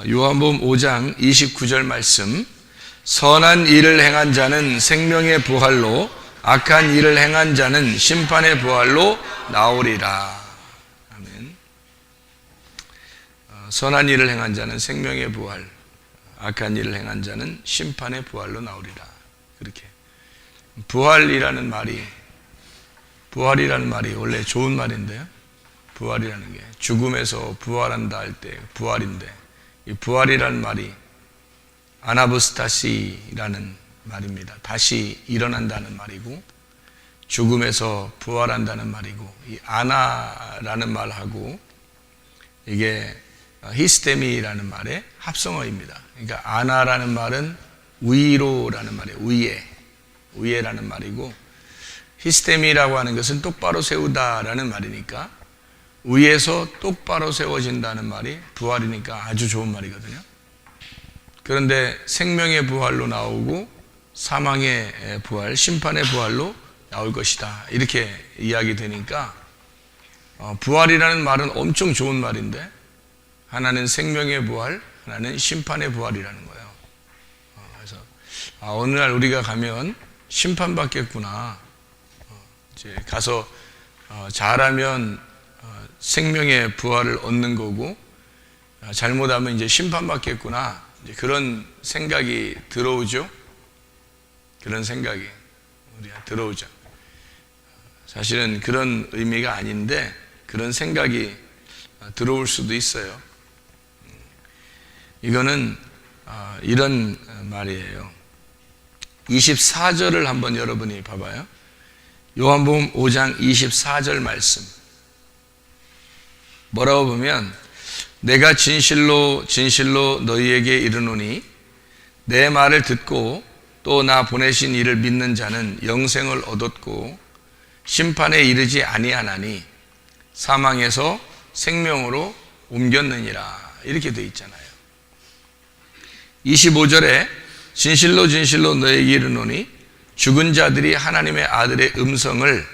요한복음 5장 29절 말씀, 선한 일을 행한 자는 생명의 부활로, 악한 일을 행한 자는 심판의 부활로 나오리라. 아멘. 선한 일을 행한 자는 생명의 부활, 악한 일을 행한 자는 심판의 부활로 나오리라. 그렇게 부활이라는 말이 원래 좋은 말인데요. 부활이라는 게 죽음에서 부활한다 할 때 부활인데, 이 부활이라는 말이 아나보스타시라는 말입니다. 다시 일어난다는 말이고, 죽음에서 부활한다는 말이고, 이 아나라는 말하고 이게 히스테미라는 말의 합성어입니다. 그러니까 아나라는 말은 위로라는 말이에요. 위에라는 말이고, 히스테미라고 하는 것은 똑바로 세우다라는 말이니까, 위에서 똑바로 세워진다는 말이 부활이니까 아주 좋은 말이거든요. 그런데 생명의 부활로 나오고 사망의 부활, 심판의 부활로 나올 것이다, 이렇게 이야기 되니까 부활이라는 말은 엄청 좋은 말인데, 하나는 생명의 부활, 하나는 심판의 부활이라는 거예요. 그래서 어느 날 우리가 가면 심판받겠구나, 이제 가서 잘하면 생명의 부활을 얻는 거고, 잘못하면 이제 심판받겠구나, 이제 그런 생각이 들어오죠. 그런 생각이 우리가 들어오죠. 사실은 그런 의미가 아닌데 그런 생각이 들어올 수도 있어요. 이거는 이런 말이에요. 24절을 한번 여러분이 봐봐요. 요한복음 5장 24절 말씀. 뭐라고 보면, 내가 진실로 진실로 너희에게 이르노니 내 말을 듣고 또 나 보내신 이를 믿는 자는 영생을 얻었고 심판에 이르지 아니하나니 사망에서 생명으로 옮겼느니라, 이렇게 되어 있잖아요. 25절에 진실로 진실로 너희에게 이르노니 죽은 자들이 하나님의 아들의 음성을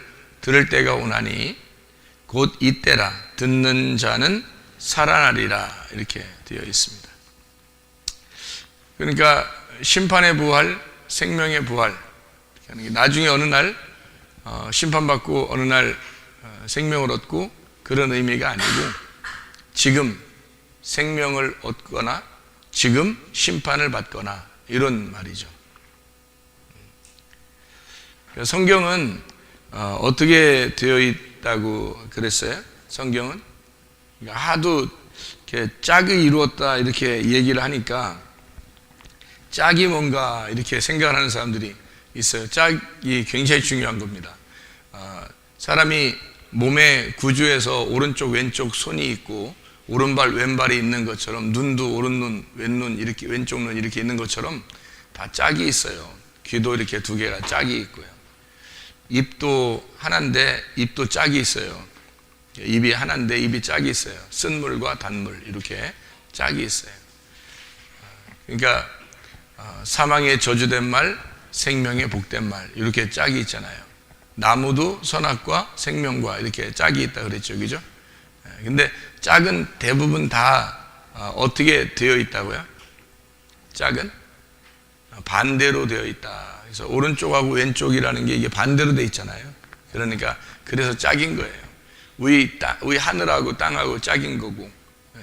들을 때가 오나니 곧 이때라, 듣는 자는 살아나리라, 이렇게 되어 있습니다. 그러니까 심판의 부활, 생명의 부활, 나중에 어느 날 심판받고 어느 날 생명을 얻고, 그런 의미가 아니고 지금 생명을 얻거나 지금 심판을 받거나, 이런 말이죠. 성경은 어떻게 되어 있다고 그랬어요? 성경은 하도 이렇게 짝이 이루었다 이렇게 얘기를 하니까 짝이 뭔가 이렇게 생각하는 사람들이 있어요. 짝이 굉장히 중요한 겁니다. 사람이 몸의 구조에서 오른쪽 왼쪽 손이 있고 오른발 왼발이 있는 것처럼, 눈도 오른눈 왼눈 이렇게, 왼쪽 눈 이렇게 있는 것처럼 다 짝이 있어요. 귀도 이렇게 두 개가 짝이 있고요. 입도 하나인데 입도 짝이 있어요. 입이 하나인데 입이 짝이 있어요. 쓴물과 단물 이렇게 짝이 있어요. 그러니까 사망의 저주된 말, 생명의 복된 말, 이렇게 짝이 있잖아요. 나무도 선악과 생명과 이렇게 짝이 있다 그랬죠, 그죠? 근데 짝은 대부분 다 어떻게 되어 있다고요? 짝은 반대로 되어 있다. 그래서 오른쪽하고 왼쪽이라는 게 이게 반대로 되어 있잖아요. 그러니까 그래서 짝인 거예요. 위 하늘하고 땅하고 짝인 거고,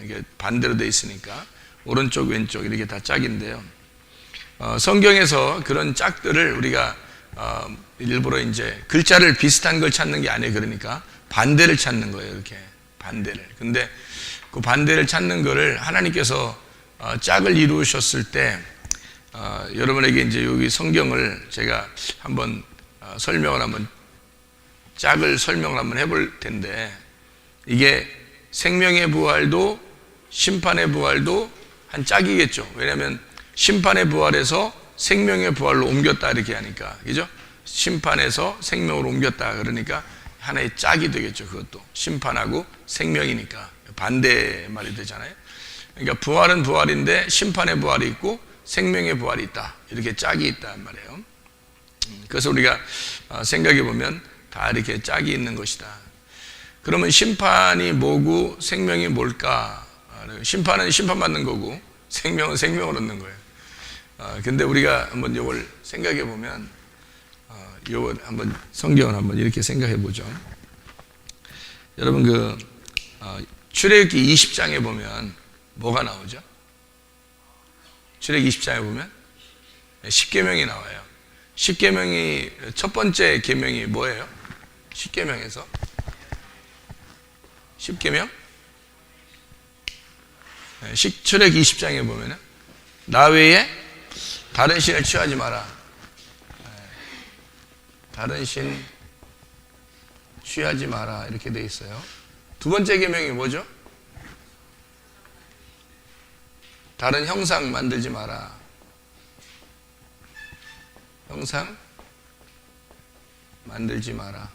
이게 반대로 되어 있으니까 오른쪽 왼쪽 이렇게 다 짝인데요. 성경에서 그런 짝들을 우리가 일부러 이제 글자를 비슷한 걸 찾는 게 아니에요. 그러니까 반대를 찾는 거예요. 이렇게 반대를. 근데 그 반대를 찾는 거를 하나님께서 짝을 이루셨을 때, 여러분에게 이제 여기 성경을 제가 한번 짝을 설명을 한번 해볼 텐데, 이게 생명의 부활도 심판의 부활도 한 짝이겠죠. 왜냐하면 심판의 부활에서 생명의 부활로 옮겼다 이렇게 하니까, 그죠? 심판에서 생명으로 옮겼다 그러니까 하나의 짝이 되겠죠. 그것도 심판하고 생명이니까 반대 말이 되잖아요. 그러니까 부활은 부활인데 심판의 부활이 있고 생명의 부활이 있다, 이렇게 짝이 있단 말이에요. 그래서 우리가 생각해 보면 다 이렇게 짝이 있는 것이다. 그러면 심판이 뭐고 생명이 뭘까? 심판은 심판받는 거고 생명은 생명을 얻는 거예요. 근데 우리가 한번 이걸 생각해 보면, 요걸 한번 성경을 한번 이렇게 생각해 보죠. 여러분 출애굽기 20장에 보면 뭐가 나오죠? 출애굽기 20장에 보면 10계명이 나와요. 10계명이 첫 번째 계명이 뭐예요? 10계명에서 10계명? 출애굽기 20장에 보면은 나 외에 다른 신을 취하지 마라. 다른 신 취하지 마라 이렇게 돼 있어요. 두 번째 계명이 뭐죠? 다른 형상 만들지 마라. 형상 만들지 마라.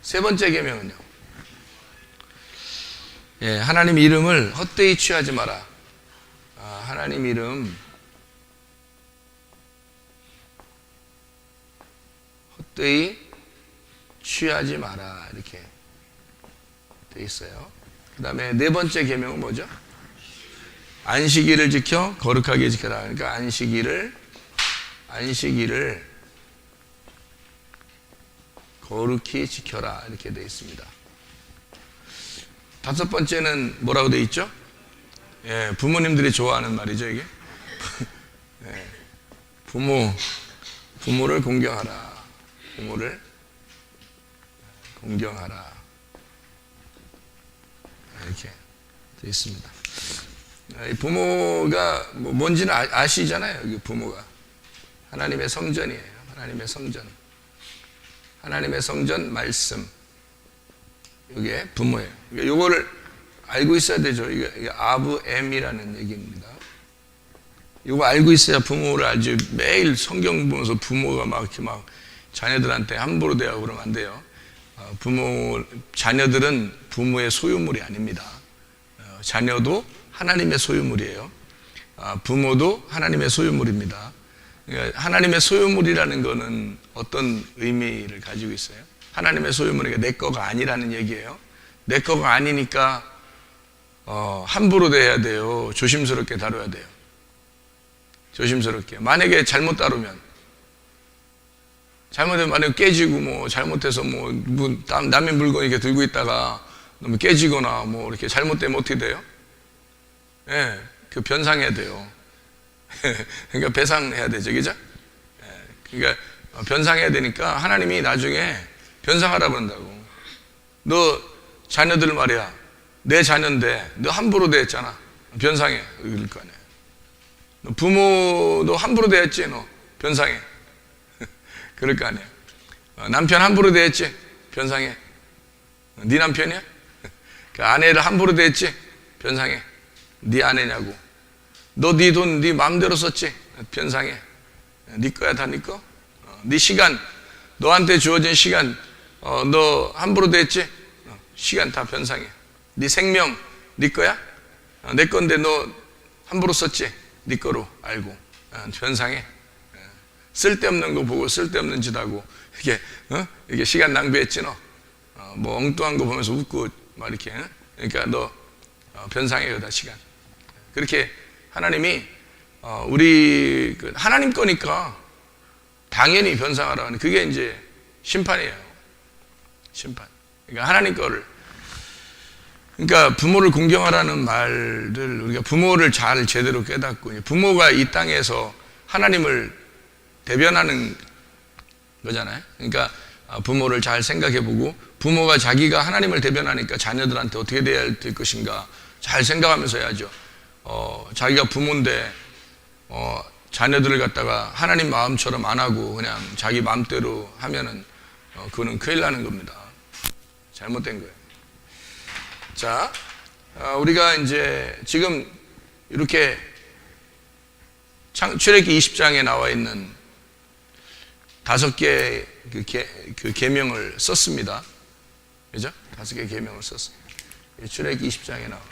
세 번째 계명은요? 하나님 이름을 헛되이 취하지 마라. 하나님 이름 헛되이 취하지 마라 이렇게 돼 있어요. 그 다음에 네 번째 계명은 뭐죠? 안식일을 지켜 거룩하게 지켜라. 그러니까 안식일을 거룩히 지켜라 이렇게 돼 있습니다. 다섯 번째는 뭐라고 돼 있죠? 부모님들이 좋아하는 말이죠 이게. 부모를 공경하라. 부모를 공경하라 이렇게 돼 있습니다. 부모가 뭔지는 아시잖아요. 부모가 하나님의 성전이에요. 하나님의 성전. 하나님의 성전 말씀. 이게 부모예요. 이거를 알고 있어야 되죠. 이게 아브엠이라는 얘기입니다. 이거 알고 있어야 부모를 알지. 매일 성경 보면서 부모가 막 이렇게 막 자녀들한테 함부로 대하고 그러면 안 돼요. 자녀들은 부모의 소유물이 아닙니다. 자녀도 하나님의 소유물이에요. 부모도 하나님의 소유물입니다. 그러니까 하나님의 소유물이라는 것은 어떤 의미를 가지고 있어요? 하나님의 소유물이니까 내 거가 아니라는 얘기예요. 내 거가 아니니까 함부로 대해야 돼요. 조심스럽게 다뤄야 돼요. 조심스럽게. 만약에 잘못 다루면, 잘못하면 만약에 깨지고 잘못해서 남의 물건 이렇게 들고 있다가 너무 깨지거나 이렇게 잘못되면 어떻게 돼요? 그 변상해야 돼요. 그러니까 배상해야 되죠, 그죠? 그러니까 변상해야 되니까 하나님이 나중에 변상하라 그런다고. 너 자녀들 말이야, 내 자녀인데 너 함부로 대했잖아. 변상해. 그럴 거 아니야. 너 부모도 함부로 대했지, 너 변상해. 그럴 거 아니야. 남편 함부로 대했지, 변상해. 네 남편이야? 그 아내를 함부로 대했지, 변상해. 네 아내냐고. 너 네 돈 네 마음대로 썼지, 변상해. 네 거야, 다 네 거. 네 시간, 너한테 주어진 시간, 너 함부로 대했지, 시간 다 변상해. 네 생명 네 거야? 내 건데 너 함부로 썼지, 네 거로 알고 변상해. 쓸데없는 거 보고 쓸데없는 짓 하고 이게 시간 낭비했지 너. 엉뚱한 거 보면서 웃고 막 이렇게. 그러니까 너 변상해요 다 시간. 그렇게 하나님이 우리 하나님 거니까 당연히 변상하라 하는 그게 이제 심판이에요. 심판. 그러니까 하나님 거를. 그러니까 부모를 공경하라는 말을 우리가 부모를 잘 제대로 깨닫고 부모가 이 땅에서 하나님을 대변하는 거잖아요. 그러니까 부모를 잘 생각해보고 부모가 자기가 하나님을 대변하니까 자녀들한테 어떻게 돼야 될 것인가 잘 생각하면서 해야죠. 자기가 부모인데 자녀들을 갖다가 하나님 마음처럼 안 하고 그냥 자기 마음대로 하면은 그거는 큰일 나는 겁니다. 잘못된 거예요. 자, 우리가 이제 지금 이렇게 출애굽기 20장에 나와 있는 5개 그 계명을 썼습니다. 그죠? 5개 계명을 썼어요. 출애굽기 20장에 나와.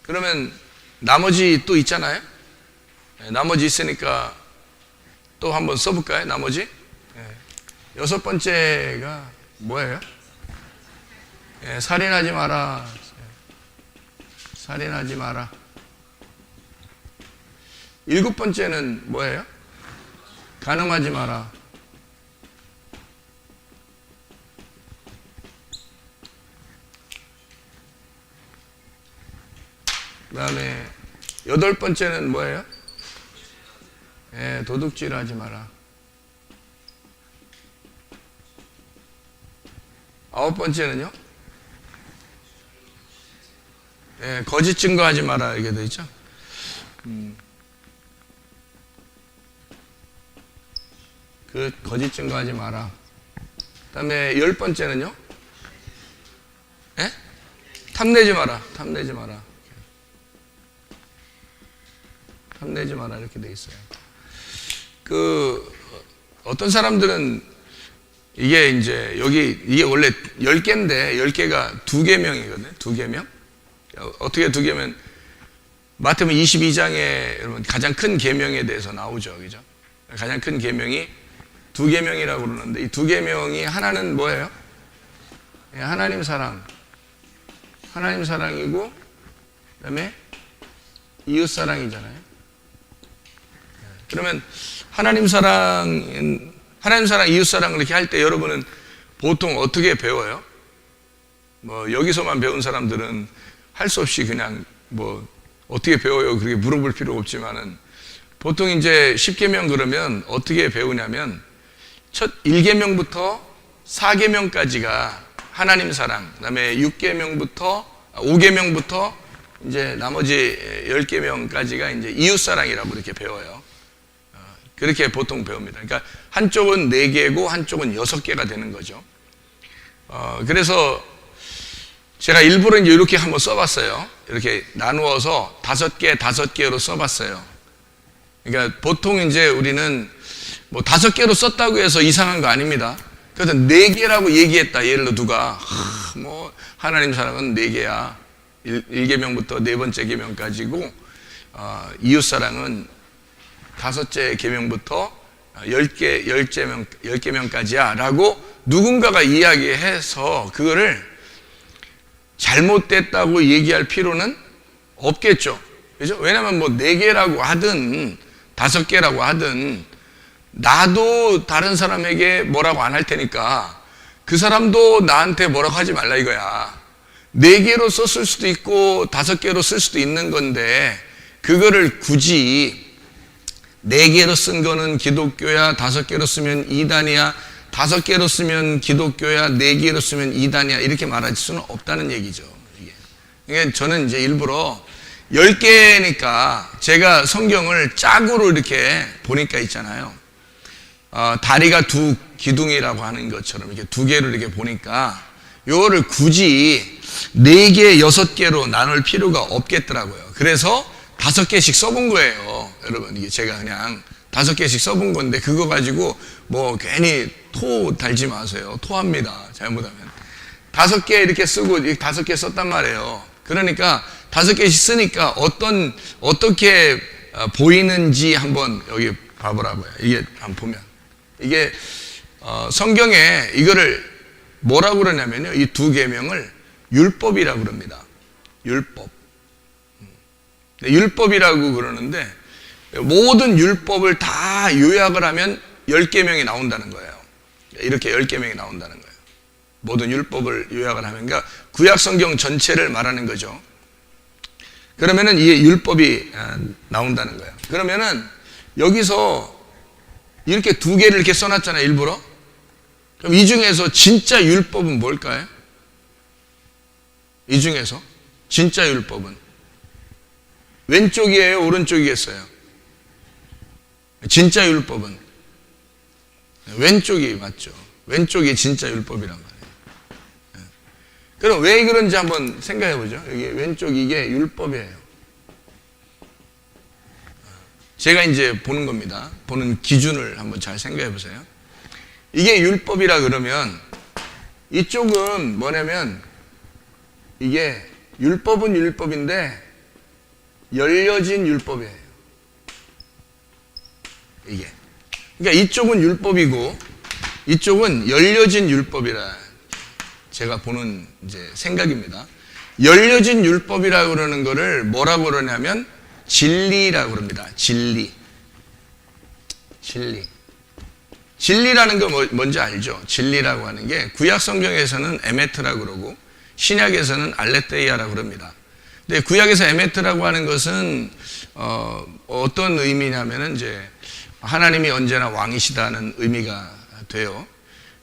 그러면 나머지 또 있잖아요. 나머지 있으니까 또 한번 써볼까요? 나머지 6번째가 뭐예요? 예, 살인하지 마라. 살인하지 마라. 7번째는 뭐예요? 간음하지 마라. 그 다음에 8번째는 뭐예요? 예, 도둑질 하지 마라. 9번째는요? 예, 거짓 증거하지 마라. 이게 돼 있죠? 그 거짓 증거하지 마라. 그 다음에 10번째는요? 예? 탐내지 마라. 탐내지 마라. 탐내지 마라. 이렇게 돼 있어요. 어떤 사람들은 이게 이제 이게 원래 10개인데 10개가 2계명이거든요. 2계명. 어떻게 2계명? 마태복음 22장에 여러분 가장 큰 계명에 대해서 나오죠. 그죠? 가장 큰 계명이 2계명이라고 그러는데 이 2계명이 하나는 뭐예요? 하나님 사랑. 하나님 사랑이고 그다음에 이웃 사랑이잖아요. 그러면 하나님 사랑, 이웃 사랑을 이렇게 할 때 여러분은 보통 어떻게 배워요? 뭐 여기서만 배운 사람들은 할 수 없이 그냥 뭐 어떻게 배워요? 그렇게 물어볼 필요가 없지만은 보통 이제 10계명 그러면 어떻게 배우냐면 첫 1계명부터 4계명까지가 하나님 사랑, 그다음에 5계명부터 이제 나머지 10계명까지가 이제 이웃 사랑이라고 이렇게 배워요. 그렇게 보통 배웁니다. 그러니까 한쪽은 4개고 한쪽은 6개가 되는 거죠. 그래서 제가 일부러 이제 이렇게 한번 써봤어요. 이렇게 나누어서 5개로 써봤어요. 그러니까 보통 이제 우리는 뭐 5개로 썼다고 해서 이상한 거 아닙니다. 그래서 4개라고 얘기했다. 예를 들어 누가 뭐 하나님 사랑은 4개야. 1계명부터 4번째 계명까지고 이웃 사랑은 5째 계명부터 10계명까지야 라고 누군가가 이야기해서 그거를 잘못됐다고 얘기할 필요는 없겠죠. 그죠? 왜냐면 뭐 4개라고 하든 5개라고 하든 나도 다른 사람에게 뭐라고 안 할 테니까 그 사람도 나한테 뭐라고 하지 말라 이거야. 4개로 썼을 수도 있고 5개로 쓸 수도 있는 건데 그거를 굳이 4개로 쓴 거는 기독교야, 5개로 쓰면 이단이야, 5개로 쓰면 기독교야, 4개로 쓰면 이단이야 이렇게 말할 수는 없다는 얘기죠. 이게 저는 이제 일부러 10개니까 제가 성경을 짝으로 이렇게 보니까 있잖아요. 다리가 2 기둥이라고 하는 것처럼 이렇게 2개로 이렇게 보니까 요거를 굳이 4개, 6개로 나눌 필요가 없겠더라고요. 그래서 5개씩 써본 거예요. 여러분, 이게 제가 그냥 5개씩 써본 건데, 그거 가지고 뭐 괜히 토 달지 마세요. 토합니다. 잘못하면. 5개 이렇게 쓰고, 5개 썼단 말이에요. 그러니까 5개씩 쓰니까 어떻게 보이는지 한번 여기 봐보라고요. 이게 한번 보면. 이게, 성경에 이거를 뭐라고 그러냐면요. 이 2계명을 율법이라고 그럽니다. 율법. 율법이라고 그러는데 모든 율법을 다 요약을 하면 10계명이 나온다는 거예요. 이렇게 10계명이 나온다는 거예요. 모든 율법을 요약을 하면 그러니까 구약 성경 전체를 말하는 거죠. 그러면은 이 율법이 나온다는 거예요. 그러면은 여기서 이렇게 2개를 이렇게 써놨잖아요. 일부러. 그럼 이 중에서 진짜 율법은 뭘까요? 이 중에서 진짜 율법은 왼쪽이에요? 오른쪽이겠어요? 진짜 율법은 왼쪽이 맞죠. 왼쪽이 진짜 율법이란 말이에요. 그럼 왜 그런지 한번 생각해 보죠. 여기 왼쪽 이게 율법이에요. 제가 이제 보는 겁니다. 보는 기준을 한번 잘 생각해 보세요. 이게 율법이라 그러면 이쪽은 뭐냐면 이게 율법은 율법인데 열려진 율법이에요. 이게. 그러니까 이쪽은 율법이고 이쪽은 열려진 율법이라. 제가 보는 이제 생각입니다. 열려진 율법이라고 그러는 거를 뭐라고 그러냐면 진리라고 그럽니다. 진리. 진리라는 거 뭔지 알죠? 진리라고 하는 게 구약 성경에서는 에메트라고 그러고 신약에서는 알레테이아라고 그럽니다. 근데 구약에서 에메트라고 하는 것은 어떤 의미냐면은 이제 하나님이 언제나 왕이시다는 의미가 돼요.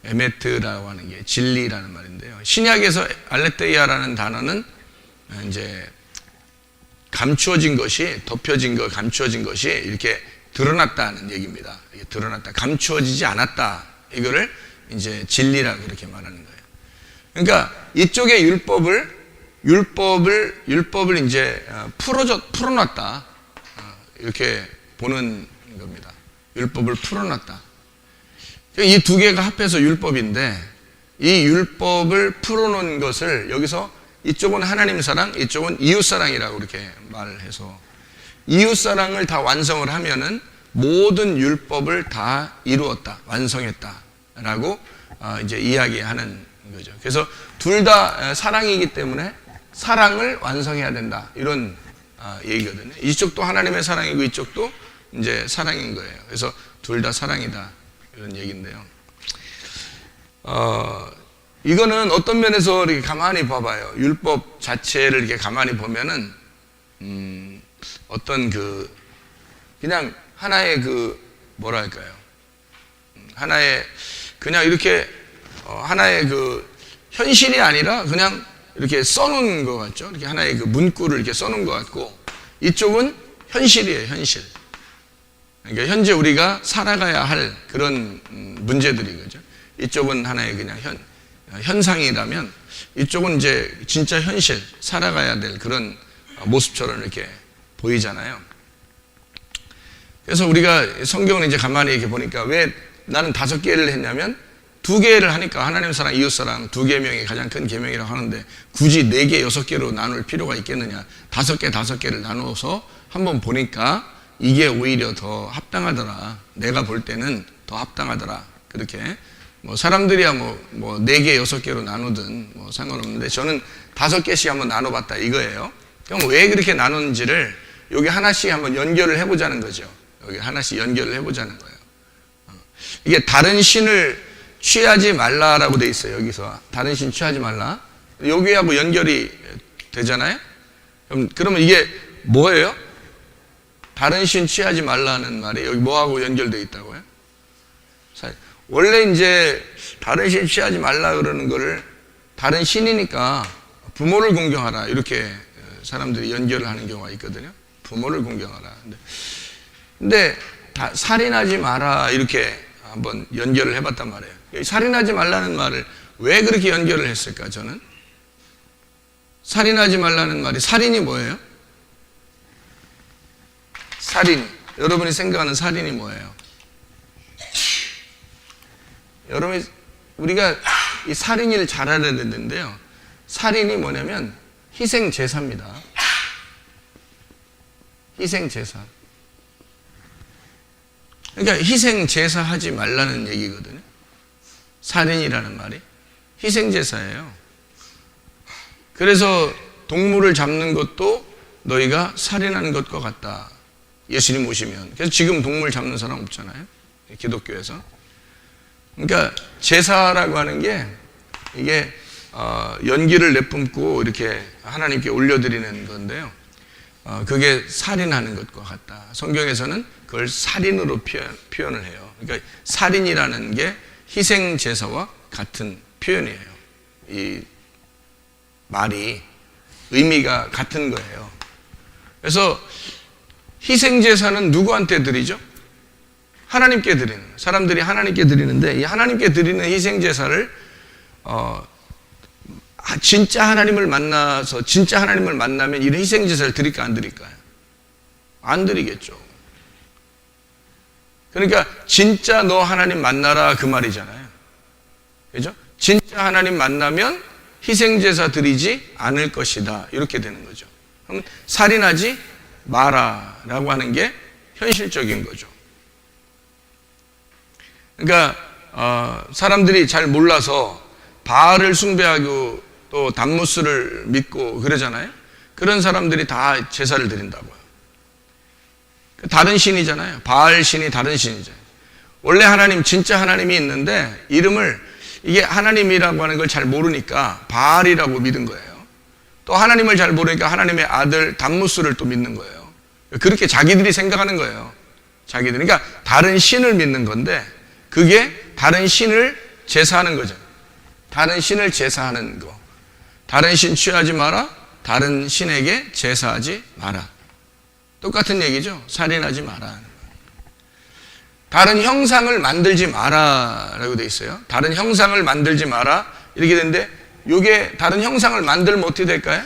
에메트라고 하는 게 진리라는 말인데요. 신약에서 알레테이아라는 단어는 이제 감추어진 것이, 덮여진 것, 감추어진 것이 이렇게 드러났다는 얘기입니다. 드러났다, 감추어지지 않았다. 이거를 이제 진리라고 이렇게 말하는 거예요. 그러니까 이쪽에 율법을 이제 풀어놨다. 이렇게 보는 겁니다. 율법을 풀어놨다. 이 두 개가 합해서 율법인데, 이 율법을 풀어놓은 것을 여기서 이쪽은 하나님 사랑, 이쪽은 이웃 사랑이라고 이렇게 말을 해서 이웃 사랑을 다 완성을 하면은 모든 율법을 다 이루었다, 완성했다라고 이제 이야기하는 거죠. 그래서 둘 다 사랑이기 때문에 사랑을 완성해야 된다, 이런 얘기거든요. 이쪽도 하나님의 사랑이고 이쪽도 이제 사랑인 거예요. 그래서 둘 다 사랑이다, 이런 얘기인데요. 이거는 어떤 면에서 이렇게 가만히 봐봐요. 율법 자체를 이렇게 가만히 보면은 어떤 그냥 하나의 뭐랄까요, 하나의 그냥 이렇게 하나의 현실이 아니라 그냥 이렇게 써놓은 것 같죠. 이렇게 하나의 문구를 이렇게 써놓은 것 같고, 이쪽은 현실이에요, 현실. 그러니까 현재 우리가 살아가야 할 그런 문제들이거죠. 이쪽은 하나의 그냥 현상이라면 이쪽은 이제 진짜 현실, 살아가야 될 그런 모습처럼 이렇게 보이잖아요. 그래서 우리가 성경을 이제 가만히 이렇게 보니까 왜 나는 5개를 했냐면 2개를 하니까 하나님 사랑, 이웃 사랑 2계명이 가장 큰 계명이라고 하는데 굳이 4개, 6개로 나눌 필요가 있겠느냐. 5개를 나눠서 한번 보니까 이게 오히려 더 합당하더라. 내가 볼 때는 더 합당하더라. 그렇게 사람들이야 4개, 6개로 나누든 상관없는데 저는 5개씩 한번 나눠봤다, 이거예요. 그럼 왜 그렇게 나누는지를 여기 하나씩 한번 연결을 해보자는 거죠. 여기 하나씩 연결을 해보자는 거예요. 이게 다른 신을 취하지 말라라고 돼 있어요. 여기서 다른 신 취하지 말라. 여기하고 연결이 되잖아요. 그러면 이게 뭐예요? 다른 신 취하지 말라는 말이 여기 뭐하고 연결되어 있다고요? 원래 이제 다른 신 취하지 말라 그러는 거를 다른 신이니까 부모를 공경하라, 이렇게 사람들이 연결을 하는 경우가 있거든요. 부모를 공경하라. 근데 살인하지 마라, 이렇게 한번 연결을 해봤단 말이에요. 살인하지 말라는 말을 왜 그렇게 연결을 했을까? 저는 살인하지 말라는 말이, 살인이 뭐예요? 살인, 여러분이 생각하는 살인이 뭐예요? 여러분이, 우리가 이 살인을 잘 알아야 되는데요, 살인이 뭐냐면 희생제사입니다. 희생제사. 그러니까 희생제사 하지 말라는 얘기거든요. 살인이라는 말이 희생제사예요. 그래서 동물을 잡는 것도 너희가 살인하는 것과 같다, 예수님 오시면. 그래서 지금 동물 잡는 사람 없잖아요, 기독교에서. 그러니까 제사라고 하는 게 이게 연기를 내뿜고 이렇게 하나님께 올려드리는 건데요, 그게 살인하는 것과 같다. 성경에서는 그걸 살인으로 표현을 해요. 그러니까 살인이라는 게 희생제사와 같은 표현이에요. 이 말이 의미가 같은 거예요. 그래서 희생제사는 누구한테 드리죠? 하나님께 드리는, 사람들이 하나님께 드리는데, 이 하나님께 드리는 희생제사를 진짜 하나님을 만나서, 진짜 하나님을 만나면 이런 희생제사를 드릴까 안 드릴까요? 안 드리겠죠. 그러니까 진짜 너 하나님 만나라, 그 말이잖아요. 그죠? 진짜 하나님 만나면 희생제사 드리지 않을 것이다, 이렇게 되는 거죠. 그럼 살인하지 마라라고 하는 게 현실적인 거죠. 그러니까 사람들이 잘 몰라서 바알을 숭배하고 또 담무스를 믿고 그러잖아요. 그런 사람들이 다 제사를 드린다고요. 다른 신이잖아요. 바알 신이 다른 신이잖아요. 원래 하나님, 진짜 하나님이 있는데 이름을, 이게 하나님이라고 하는 걸 잘 모르니까 바알이라고 믿은 거예요. 또 하나님을 잘 모르니까 하나님의 아들 담무스를 또 믿는 거예요. 그렇게 자기들이 생각하는 거예요. 자기들. 그러니까 다른 신을 믿는 건데 그게 다른 신을 제사하는 거죠. 다른 신을 제사하는 거. 다른 신 취하지 마라. 다른 신에게 제사하지 마라. 똑같은 얘기죠. 살인하지 마라. 다른 형상을 만들지 마라라고 되어 있어요. 다른 형상을 만들지 마라. 이렇게 되는데 이게 다른 형상을 만들면 어떻게 될까요?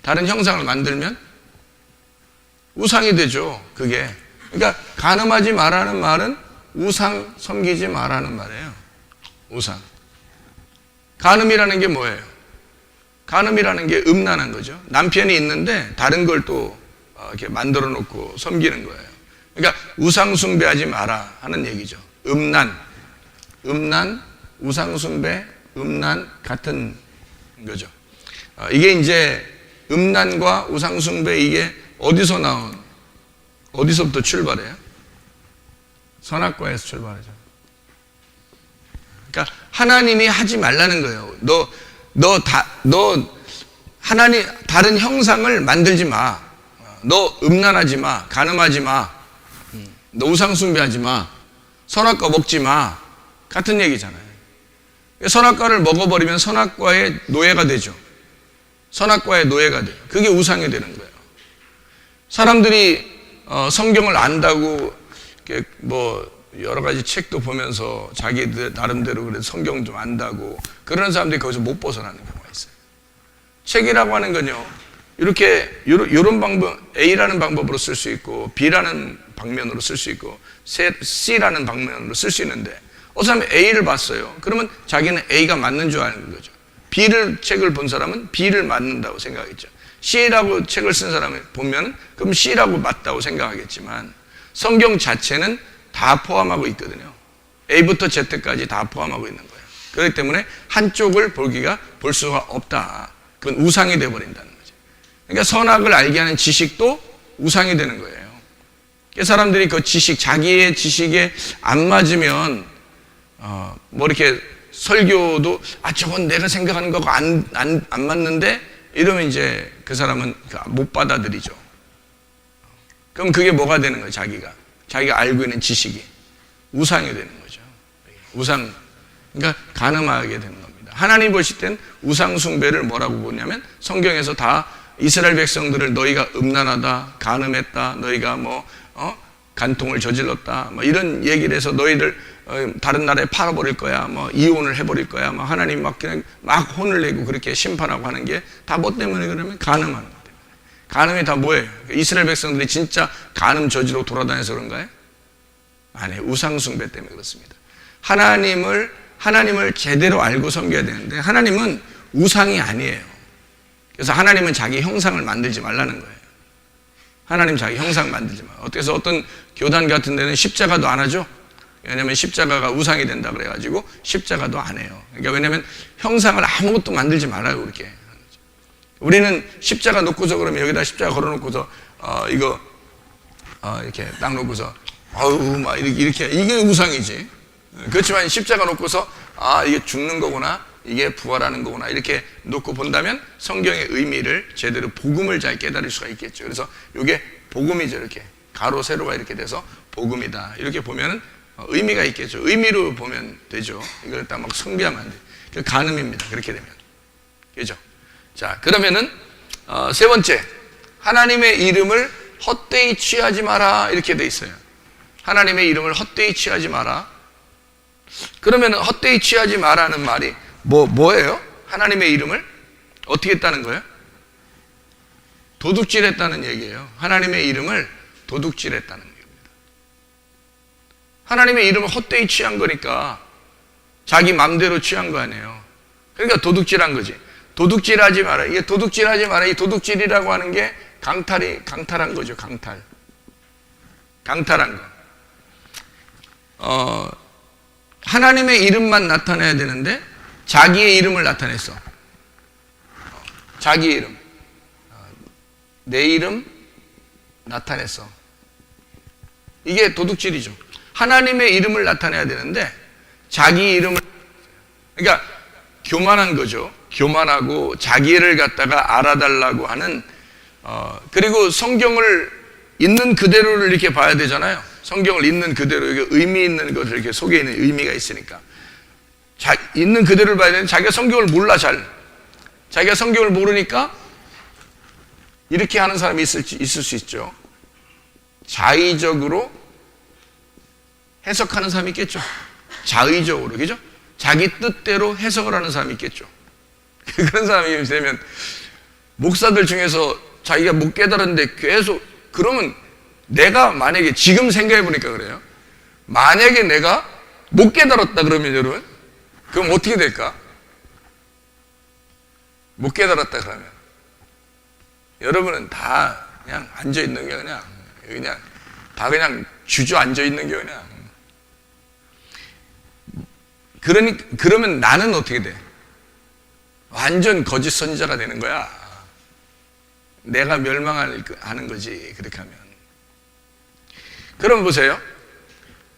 다른 형상을 만들면 우상이 되죠. 그게. 그러니까 간음하지 마라는 말은 우상 섬기지 마라는 말이에요. 우상. 간음이라는 게 뭐예요? 간음이라는 게 음란한 거죠. 남편이 있는데 다른 걸 또 이렇게 만들어 놓고 섬기는 거예요. 그러니까 우상 숭배하지 마라 하는 얘기죠. 음란, 우상 숭배, 음란 같은 거죠. 이게 이제 음란과 우상 숭배, 이게 어디서부터 출발해요? 선악과에서 출발하죠. 그러니까 하나님이 하지 말라는 거예요. 너 하나님 다른 형상을 만들지 마. 너 음란하지 마. 간음하지 마. 너 우상 숭배하지 마. 선악과 먹지 마. 같은 얘기잖아요. 선악과를 먹어버리면 선악과의 노예가 되죠. 선악과의 노예가 돼요. 그게 우상이 되는 거예요. 사람들이 성경을 안다고 뭐 여러 가지 책도 보면서 자기들 나름대로 그래도 성경 좀 안다고 그런 사람들이 거기서 못 벗어나는 경우가 있어요. 책이라고 하는 건요, 이렇게 이런 방법, A라는 방법으로 쓸 수 있고 B라는 방면으로 쓸 수 있고 C라는 방면으로 쓸 수 있는데 어떤 사람이 A를 봤어요. 그러면 자기는 A가 맞는 줄 아는 거죠. 책을 본 사람은 B를 맞는다고 생각하겠죠. C라고 책을 쓴 사람을 보면 그럼 C라고 맞다고 생각하겠지만 성경 자체는 다 포함하고 있거든요. A부터 Z까지 다 포함하고 있는 거예요. 그렇기 때문에 한쪽을 볼 수가 없다. 그건 우상이 되어버린다는 거죠. 그러니까 선악을 알게 하는 지식도 우상이 되는 거예요. 사람들이 그 자기의 지식에 안 맞으면 뭐 이렇게 설교도 저건 내가 생각하는 거하고 안 맞는데 이러면 이제 그 사람은 못 받아들이죠. 그럼 그게 뭐가 되는 거예요? 자기가 알고 있는 지식이 우상이 되는 거죠. 우상. 그러니까 간음하게 되는 겁니다. 하나님 보실 땐 우상 숭배를 뭐라고 보냐면 성경에서 다 이스라엘 백성들을 너희가 음란하다, 간음했다, 너희가 간통을 저질렀다, 이런 얘기를 해서 너희들 다른 나라에 팔아버릴 거야, 이혼을 해버릴 거야, 하나님 그냥 혼을 내고 그렇게 심판하고 하는 게 다 뭐 때문에 그러면 간음하는 것 때문에. 간음이 다 뭐예요? 이스라엘 백성들이 진짜 간음 저지로 돌아다녀서 그런가요? 아니에요. 우상숭배 때문에 그렇습니다. 하나님을 제대로 알고 섬겨야 되는데 하나님은 우상이 아니에요. 그래서 하나님은 자기 형상을 만들지 말라는 거예요. 하나님 자기 형상 만들지 마. 어떤 교단 같은 데는 십자가도 안 하죠. 왜냐하면 십자가가 우상이 된다 그래가지고 십자가도 안 해요. 그러니까 왜냐하면 형상을 아무것도 만들지 말아요. 그렇게. 우리는 십자가 놓고서 그러면 여기다 십자가 걸어놓고서 이렇게 딱 놓고서 막 이렇게 이게 우상이지. 그렇지만 십자가 놓고서 이게 죽는 거구나, 이게 부활하는 거구나 이렇게 놓고 본다면 성경의 의미를 제대로 복음을 잘 깨달을 수가 있겠죠. 그래서 이게 복음이죠. 이렇게 가로 세로가 이렇게 돼서 복음이다 이렇게 보면 의미가 있겠죠. 의미로 보면 되죠. 이걸 딱 막 숭배하면 안 돼. 간음입니다. 그렇게 되면. 그죠? 자, 그러면은 세 번째, 하나님의 이름을 헛되이 취하지 마라 이렇게 돼 있어요. 하나님의 이름을 헛되이 취하지 마라. 그러면 헛되이 취하지 마라는 말이 뭐예요? 하나님의 이름을 어떻게 했다는 거예요? 도둑질했다는 얘기예요. 하나님의 이름을 도둑질했다는 얘기입니다. 하나님의 이름을 헛되이 취한 거니까 자기 맘대로 취한 거 아니에요. 그러니까 도둑질한 거지. 도둑질하지 마라. 이게 도둑질하지 마라. 이 도둑질이라고 하는 게 강탈한 거죠. 강탈한 거. 하나님의 이름만 나타내야 되는데 자기의 이름을 나타냈어. 자기 이름, 내 이름 나타냈어. 이게 도둑질이죠. 하나님의 이름을 나타내야 되는데 자기 이름을, 그러니까 교만한 거죠. 교만하고 자기를 갖다가 알아달라고 하는, 그리고 성경을 있는 그대로를 이렇게 봐야 되잖아요. 성경을 있는 그대로, 이게 의미 있는 것을 이렇게 속에 있는 의미가 있으니까. 있는 그대로를 봐야 되는데 자기가 성경을 몰라, 자기가 성경을 모르니까 이렇게 하는 사람이 있을 수 있죠. 자의적으로 해석하는 사람이 있겠죠. 자의적으로, 그죠? 자기 뜻대로 해석을 하는 사람이 있겠죠. 그런 사람이 되면 목사들 중에서 자기가 못 깨달았는데 계속, 그러면 내가 만약에 지금 생각해 보니까 그래요. 만약에 내가 못 깨달았다 그러면 여러분, 그럼 어떻게 될까? 못 깨달았다 그러면 여러분은 다 그냥 앉아 있는 게 그냥 다 그냥 주저앉아 있는 게 그러면 나는 어떻게 돼? 완전 거짓 선지자가 되는 거야. 내가 멸망하는 거지, 그렇게 하면. 그럼 보세요.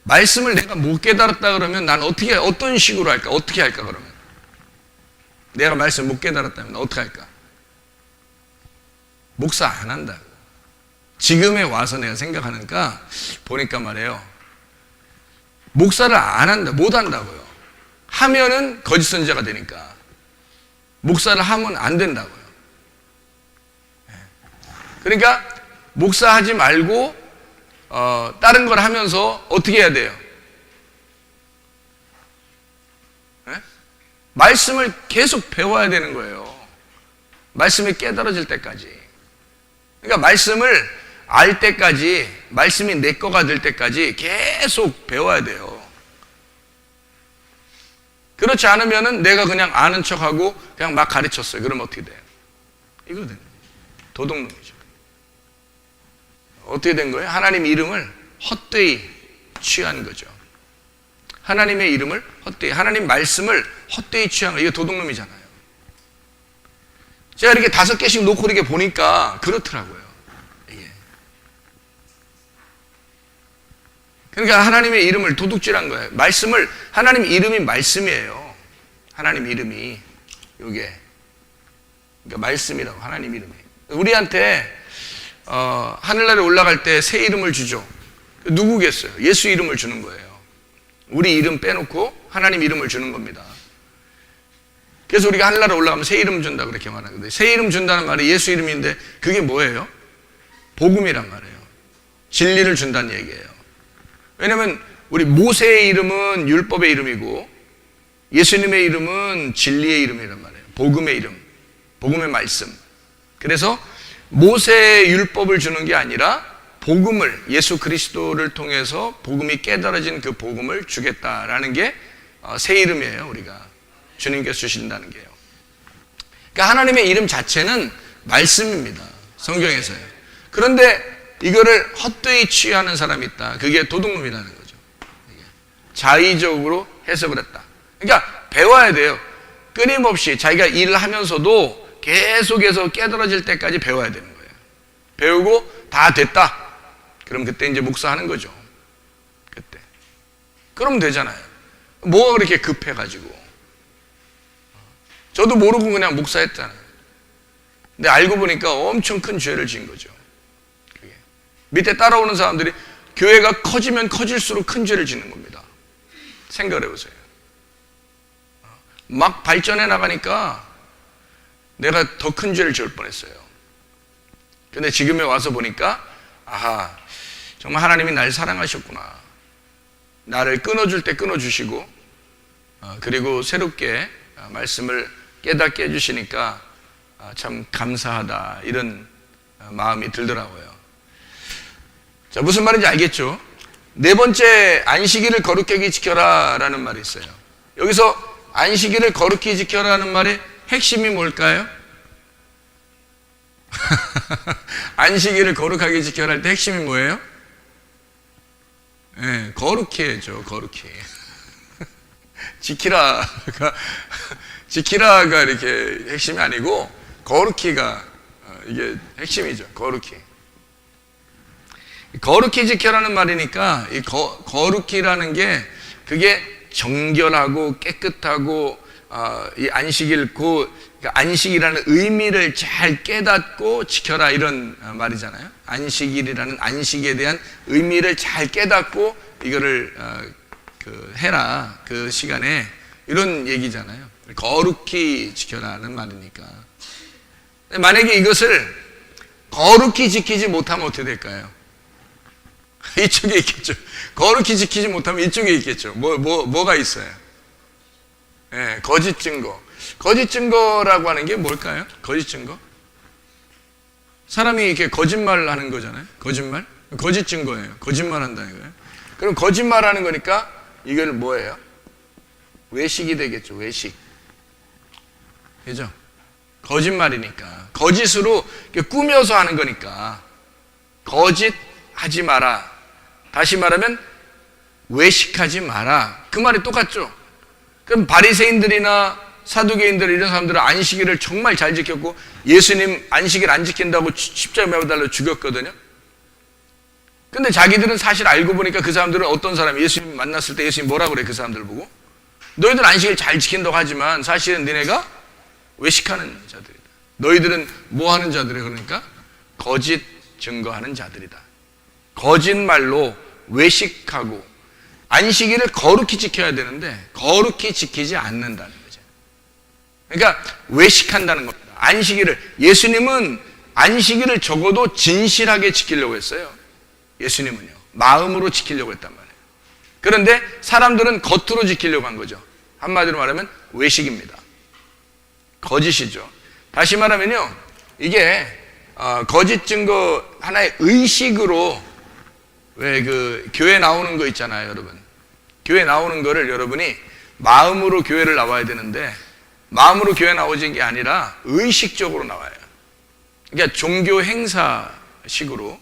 말씀을 내가 못 깨달았다 그러면 난 어떤 식으로 할까? 어떻게 할까, 그러면? 내가 말씀 못 깨달았다면 어떻게 할까? 목사 안 한다고. 지금에 와서 내가 생각하니까, 보니까 말이에요. 목사를 안 한다, 못 한다고요. 하면은 거짓 선지자가 되니까. 목사를 하면 안 된다고요. 그러니까 목사 하지 말고 다른 걸 하면서 어떻게 해야 돼요? 말씀을 계속 배워야 되는 거예요. 말씀이 깨달아질 때까지. 그러니까 말씀을 알 때까지, 말씀이 내 거가 될 때까지 계속 배워야 돼요. 그렇지 않으면은 내가 그냥 아는 척하고 그냥 막 가르쳤어요. 그러면 어떻게 돼요? 이거거든요. 도둑놈이죠. 어떻게 된 거예요? 하나님 이름을 헛되이 취한 거죠. 하나님의 이름을 헛되이, 하나님 말씀을 헛되이 취한 거, 이게 도둑놈이잖아요. 제가 이렇게 5개씩 놓고 이렇게 보니까 그렇더라고요. 이게. 그러니까 하나님의 이름을 도둑질한 거예요. 말씀을, 하나님 이름이 말씀이에요. 하나님 이름이 이게, 그러니까 말씀이라고, 하나님 이름이. 우리한테 하늘나라에 올라갈 때 새 이름을 주죠. 누구겠어요? 예수 이름을 주는 거예요. 우리 이름 빼놓고 하나님 이름을 주는 겁니다. 그래서 우리가 하늘나라에 올라가면 새 이름 준다 그렇게 말하는데, 새 이름 준다는 말이 예수 이름인데 그게 뭐예요? 복음이란 말이에요. 진리를 준다는 얘기예요. 왜냐하면 우리 모세의 이름은 율법의 이름이고 예수님의 이름은 진리의 이름이란 말이에요. 복음의 이름, 복음의 말씀. 그래서 모세의 율법을 주는 게 아니라 복음을, 예수 그리스도를 통해서 복음이 깨달아진 그 복음을 주겠다라는 게 새 이름이에요. 우리가 주님께서 주신다는 게요. 그러니까 하나님의 이름 자체는 말씀입니다. 성경에서요. 그런데 이거를 헛되이 취하는 사람이 있다. 그게 도둑놈이라는 거죠. 자의적으로 해석을 했다. 그러니까 배워야 돼요. 끊임없이 자기가 일을 하면서도 계속해서 깨달아질 때까지 배워야 되는 거예요. 배우고 다 됐다. 그럼 그때 이제 목사하는 거죠. 그때. 그러면 되잖아요. 뭐가 그렇게 급해가지고. 저도 모르고 그냥 목사했잖아요. 근데 알고 보니까 엄청 큰 죄를 지은 거죠. 그게. 밑에 따라오는 사람들이 교회가 커지면 커질수록 큰 죄를 짓는 겁니다. 생각을 해보세요. 막 발전해 나가니까 내가 더 큰 죄를 지을 뻔했어요. 근데 지금에 와서 보니까 아하, 정말 하나님이 날 사랑하셨구나. 나를 끊어줄 때 끊어주시고 그리고 새롭게 말씀을 깨닫게 해주시니까 참 감사하다, 이런 마음이 들더라고요. 자, 무슨 말인지 알겠죠? 네 번째, 안식일을 거룩하게 지켜라 라는 말이 있어요. 여기서 안식일을 거룩히 지켜라는 말의 핵심이 뭘까요? 안식일을 거룩하게 지켜라 할 때 핵심이 뭐예요? 네, 거룩히 해야죠. 거룩히. 지키라가 이렇게 핵심이 아니고 거룩히가 이게 핵심이죠. 거룩히 지켜라는 말이니까 이 거룩히라는 게 그게 정결하고 깨끗하고 이 안식일 안식이라는 의미를 잘 깨닫고 지켜라 이런 말이잖아요. 안식일이라는 안식에 대한 의미를 잘 깨닫고 이거를 해라 그 시간에 이런 얘기잖아요. 거룩히 지켜라는 말이니까. 만약에 이것을 거룩히 지키지 못하면 어떻게 될까요? 이쪽에 있겠죠. 거룩히 지키지 못하면 이쪽에 있겠죠. 뭐가 있어요? 예, 거짓 증거. 거짓 증거라고 하는 게 뭘까요? 거짓 증거? 사람이 이렇게 거짓말을 하는 거잖아요. 거짓 증거예요. 거짓말 한다는 거예요. 그럼 거짓말 하는 거니까 이걸 뭐예요? 외식이 되겠죠. 외식. 그죠? 거짓말이니까. 거짓으로 꾸며서 하는 거니까. 거짓하지 마라. 다시 말하면 외식하지 마라. 그 말이 똑같죠. 그럼 바리새인들이나 사두개인들 이런 사람들은 안식일을 정말 잘 지켰고 예수님 안식일 안 지킨다고 십자가에 매달려 죽였거든요. 근데 자기들은 사실 알고 보니까 그 사람들은 어떤 사람, 예수님 만났을 때 예수님 뭐라고 그래? 그 사람들 보고 너희들 안식일 잘 지킨다고 하지만 사실은 너네가 외식하는 자들이다. 너희들은 뭐 하는 자들이야? 그러니까 거짓 증거하는 자들이다. 거짓말로 외식하고 안식일을 거룩히 지켜야 되는데 거룩히 지키지 않는다는 거죠. 그러니까 외식한다는 겁니다. 안식일을, 예수님은 안식일을 적어도 진실하게 지키려고 했어요. 예수님은요. 마음으로 지키려고 했단 말이에요. 그런데 사람들은 겉으로 지키려고 한 거죠. 한마디로 말하면 외식입니다. 거짓이죠. 다시 말하면요. 이게 거짓 증거 하나의 의식으로 왜 교회 나오는 거 있잖아요, 여러분. 교회 나오는 거를 여러분이 마음으로 교회를 나와야 되는데 마음으로 교회 나오는 게 아니라 의식적으로 나와요. 그러니까 종교 행사식으로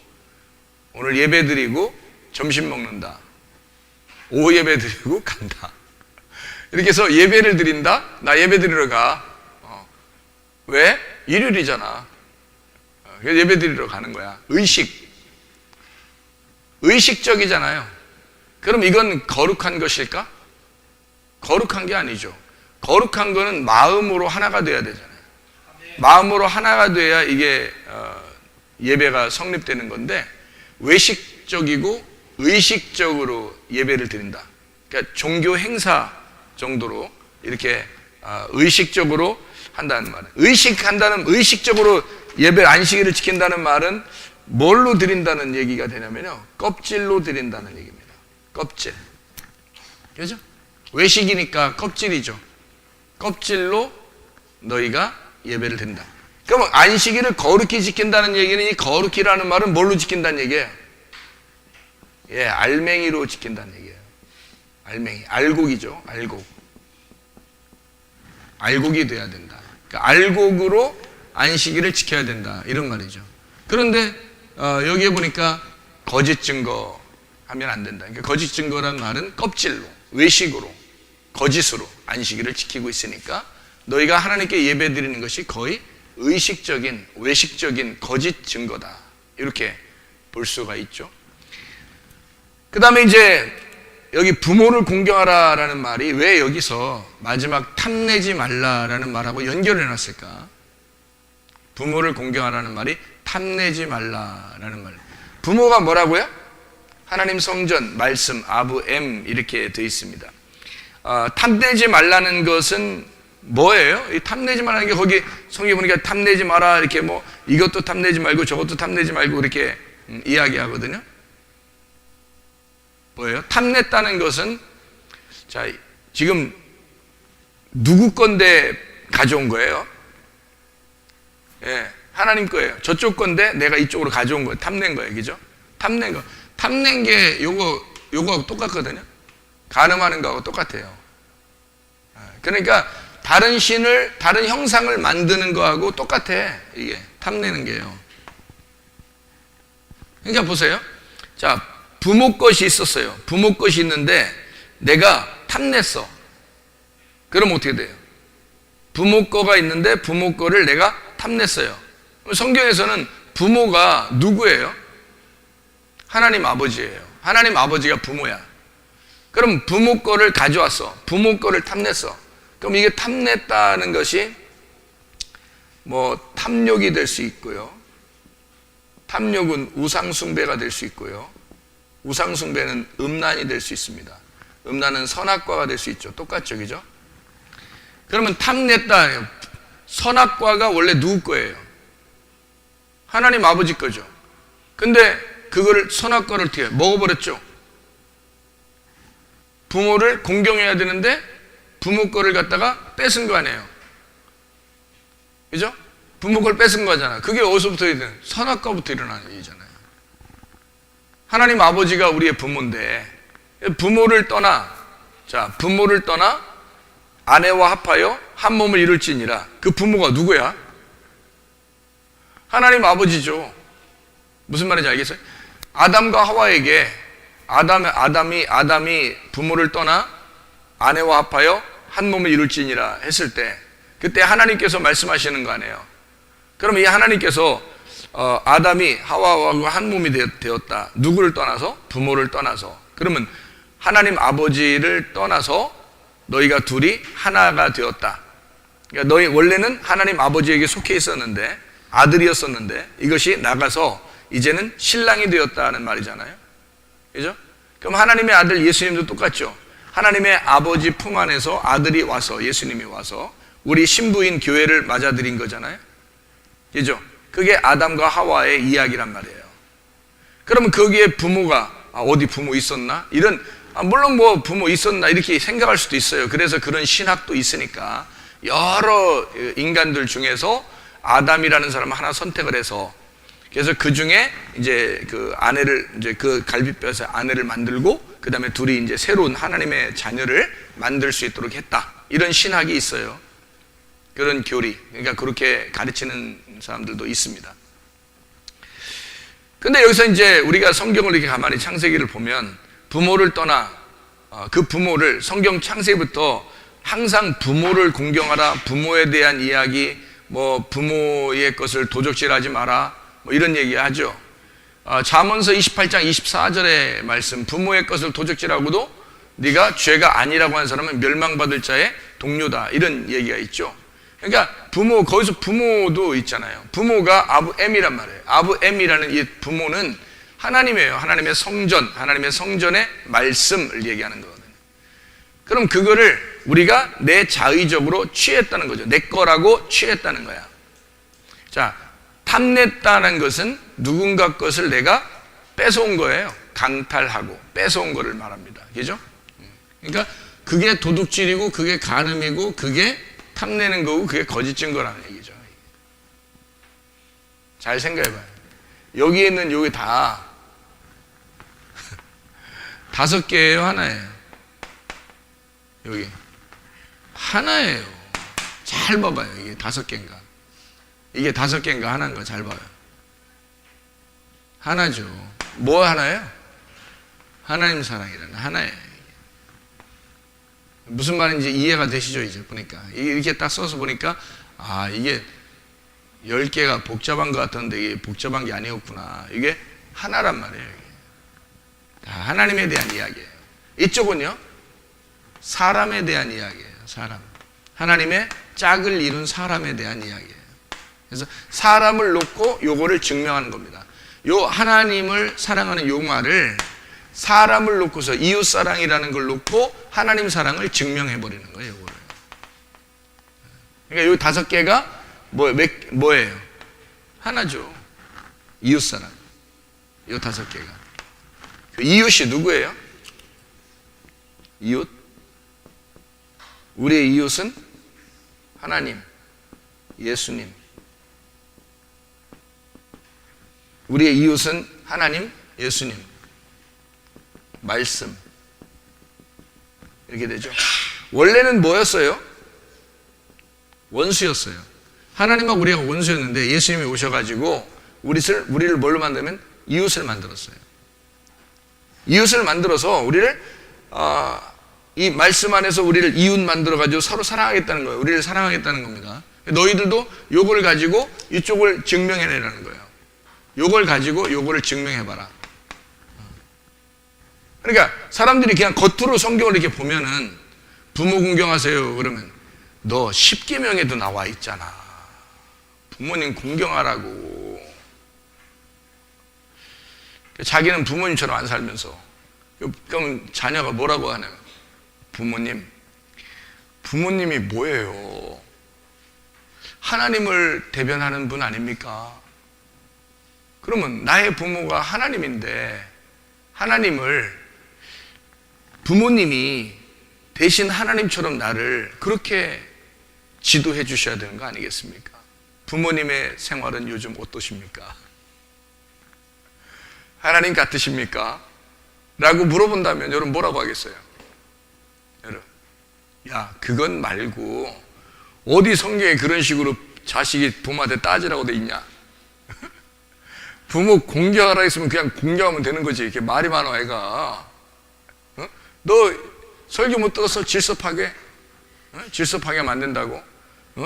오늘 예배 드리고 점심 먹는다. 오후 예배 드리고 간다. 이렇게 해서 예배를 드린다. 나 예배 드리러 가. 왜? 일요일이잖아. 그래서 예배 드리러 가는 거야. 의식적이잖아요. 그럼 이건 거룩한 것일까? 거룩한 게 아니죠. 거룩한 거는 마음으로 하나가 돼야 되잖아요. 마음으로 하나가 돼야 이게 예배가 성립되는 건데 외식적이고 의식적으로 예배를 드린다. 그러니까 종교 행사 정도로 이렇게 의식적으로 한다는 말은, 의식적으로 예배 안식일을 지킨다는 말은 뭘로 드린다는 얘기가 되냐면요, 껍질로 드린다는 얘기입니다. 껍질. 그죠? 외식이니까 껍질이죠. 껍질로 너희가 예배를 드린다. 그럼 안식일을 거룩히 지킨다는 얘기는, 이 거룩히라는 말은 뭘로 지킨다는 얘기예요? 예, 알맹이로 지킨다는 얘기예요. 알맹이, 알곡이죠. 알곡이 돼야 된다. 그러니까 알곡으로 안식일을 지켜야 된다, 이런 말이죠. 그런데 여기에 보니까 거짓 증거 하면 안 된다. 그러니까 거짓 증거란 말은 껍질로, 외식으로, 거짓으로 안식일을 지키고 있으니까 너희가 하나님께 예배 드리는 것이 거의 의식적인, 외식적인 거짓 증거다, 이렇게 볼 수가 있죠. 그 다음에 이제 여기 부모를 공경하라라는 말이 왜 여기서 마지막 탐내지 말라라는 말하고 연결해 놨을까? 부모를 공경하라는 말이 탐내지 말라라는 말. 부모가 뭐라고요? 하나님 성전, 말씀, 아부, 엠 이렇게 되어 있습니다. 탐내지 말라는 것은 뭐예요? 이 탐내지 말라는 게 거기 성경 보니까 탐내지 마라 이렇게 뭐 이것도 탐내지 말고 저것도 탐내지 말고 이렇게 이야기하거든요. 뭐예요? 탐냈다는 것은, 자, 지금 누구 건데 가져온 거예요? 예, 하나님 거예요. 저쪽 건데 내가 이쪽으로 가져온 거예요. 탐낸 거예요. 그죠? 탐낸 거. 탐낸 게 요거하고 똑같거든요. 간음하는 거하고 똑같아요. 그러니까 다른 신을, 다른 형상을 만드는 거하고 똑같아. 이게 탐내는 게요. 그러니까 보세요. 자, 부모 것이 있었어요. 부모 것이 있는데 내가 탐냈어. 그럼 어떻게 돼요? 부모 거가 있는데 부모 거를 내가 탐냈어요. 성경에서는 부모가 누구예요? 하나님 아버지예요. 하나님 아버지가 부모야. 그럼 부모 거를 가져왔어. 부모 거를 탐냈어. 그럼 이게 탐냈다는 것이 뭐 탐욕이 될 수 있고요. 탐욕은 우상숭배가 될 수 있고요. 우상숭배는 음란이 될 수 있습니다. 음란은 선악과가 될 수 있죠. 똑같죠, 그죠? 그러면 탐냈다. 선악과가 원래 누구 거예요? 하나님 아버지 거죠. 근데 그거를 선악과를 어떻게 해요? 먹어버렸죠. 부모를 공경해야 되는데 부모 거를 갖다가 뺏은 거 아니에요. 그죠? 부모 걸 뺏은 거잖아. 그게 어디서부터 일어나요? 선악과부터 일어나는 얘기잖아요. 하나님 아버지가 우리의 부모인데 부모를 떠나 아내와 합하여 한 몸을 이룰지니라. 그 부모가 누구야? 하나님 아버지죠. 무슨 말인지 알겠어요? 아담과 하와에게 아담이 부모를 떠나 아내와 합하여 한 몸을 이룰지니라 했을 때 그때 하나님께서 말씀하시는 거 아니에요. 그럼 이 하나님께서 아담이 하와와 한 몸이 되었다. 누구를 떠나서? 부모를 떠나서. 그러면 하나님 아버지를 떠나서 너희가 둘이 하나가 되었다. 그러니까 너희 원래는 하나님 아버지에게 속해 있었는데 아들이었었는데 이것이 나가서 이제는 신랑이 되었다는 말이잖아요. 그죠? 그럼 하나님의 아들 예수님도 똑같죠. 하나님의 아버지 품 안에서 아들이 와서 예수님이 와서 우리 신부인 교회를 맞아들인 거잖아요. 그죠? 그게 아담과 하와의 이야기란 말이에요. 그러면 거기에 부모가 어디 부모 있었나? 이런 물론 뭐 부모 있었나 이렇게 생각할 수도 있어요. 그래서 그런 신학도 있으니까 여러 인간들 중에서 아담이라는 사람을 하나 선택을 해서 그래서 그 중에 이제 그 아내를 이제 그 갈비뼈에서 아내를 만들고 그 다음에 둘이 이제 새로운 하나님의 자녀를 만들 수 있도록 했다. 이런 신학이 있어요. 그런 교리. 그러니까 그렇게 가르치는 사람들도 있습니다. 근데 여기서 이제 우리가 성경을 이렇게 가만히 창세기를 보면 부모를 떠나 그 부모를 성경 창세기부터 항상 부모를 공경하라. 부모에 대한 이야기, 뭐 부모의 것을 도적질하지 마라. 뭐 이런 얘기 하죠. 잠언서 28장 24절의 말씀, 부모의 것을 도적질하고도 네가 죄가 아니라고 하는 사람은 멸망받을 자의 동료다. 이런 얘기가 있죠. 그러니까 부모, 거기서 부모도 있잖아요. 부모가 아부엠이란 말이에요. 아부엠이라는 이 부모는 하나님이에요. 하나님의 성전, 하나님의 성전의 말씀을 얘기하는 거거든요. 그럼 그거를 우리가 내 자의적으로 취했다는 거죠. 내 거라고 취했다는 거야. 자, 탐냈다는 것은 누군가 것을 내가 뺏어온 거예요. 강탈하고 뺏어온 거를 말합니다. 그죠? 그러니까 그게 도둑질이고 그게 간음이고 그게 탐내는 거고 그게 거짓 증거라는 얘기죠. 잘 생각해봐요. 여기에 있는 여기 다 5개예요, 하나예요? 여기 하나예요. 잘 봐봐요. 이게 5개인가? 이게 5개인가 하나인가? 잘 봐요. 하나죠. 뭐 하나예요? 하나님 사랑이라는 하나예요. 무슨 말인지 이해가 되시죠? 이제 보니까 이렇게 딱 써서 보니까 이게 10개가 복잡한 것 같았는데 이게 복잡한 게 아니었구나. 이게 하나란 말이에요. 이게. 하나님에 대한 이야기예요. 이쪽은요 사람에 대한 이야기예요. 사람. 하나님의 짝을 이룬 사람에 대한 이야기예요. 그래서 사람을 놓고 요거를 증명하는 겁니다. 요 하나님을 사랑하는 요 말을 사람을 놓고서 이웃사랑이라는 걸 놓고 하나님 사랑을 증명해 버리는 거예요. 요거를. 그러니까 요 5개가 뭐예요? 하나죠. 이웃사랑. 요 5개가. 그 이웃이 누구예요? 이웃. 우리의 이웃은 하나님, 예수님. 우리의 이웃은 하나님, 예수님, 말씀. 이렇게 되죠. 원래는 뭐였어요? 원수였어요. 하나님하고 우리가 원수였는데 예수님이 오셔가지고 우리를 뭘로 만들면 이웃을 만들었어요. 이웃을 만들어서 우리를 이 말씀 안에서 우리를 이웃 만들어가지고 서로 사랑하겠다는 거예요. 우리를 사랑하겠다는 겁니다. 너희들도 요걸 가지고 이쪽을 증명해내라는 거예요. 요걸 가지고 요거를 증명해봐라. 그러니까 사람들이 그냥 겉으로 성경을 이렇게 보면은 부모 공경하세요 그러면 너 10계명에도 나와 있잖아. 부모님 공경하라고. 자기는 부모님처럼 안 살면서 그럼 자녀가 뭐라고 하냐면 부모님이 뭐예요? 하나님을 대변하는 분 아닙니까? 그러면 나의 부모가 하나님인데 부모님이 대신 하나님처럼 나를 그렇게 지도해 주셔야 되는 거 아니겠습니까? 부모님의 생활은 요즘 어떠십니까? 하나님 같으십니까? 라고 물어본다면 여러분 뭐라고 하겠어요? 여러분, 야, 그건 말고 어디 성경에 그런 식으로 자식이 부모한테 따지라고 돼 있냐? 부모 공경하라 했으면 그냥 공경하면 되는 거지. 이렇게 말이 많아 애가. 너 설교 못 들어서 질서 파괴? 질서 파괴 만든다고?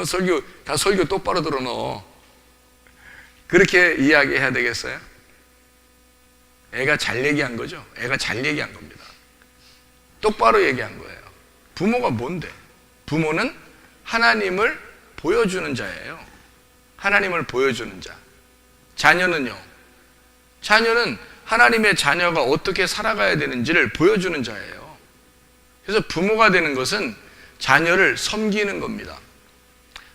설교 똑바로 들어 너. 그렇게 이야기해야 되겠어요? 애가 잘 얘기한 거죠. 애가 잘 얘기한 겁니다. 똑바로 얘기한 거예요. 부모가 뭔데? 부모는 하나님을 보여주는 자예요. 하나님을 보여주는 자. 자녀는요? 자녀는 하나님의 자녀가 어떻게 살아가야 되는지를 보여주는 자예요. 그래서 부모가 되는 것은 자녀를 섬기는 겁니다.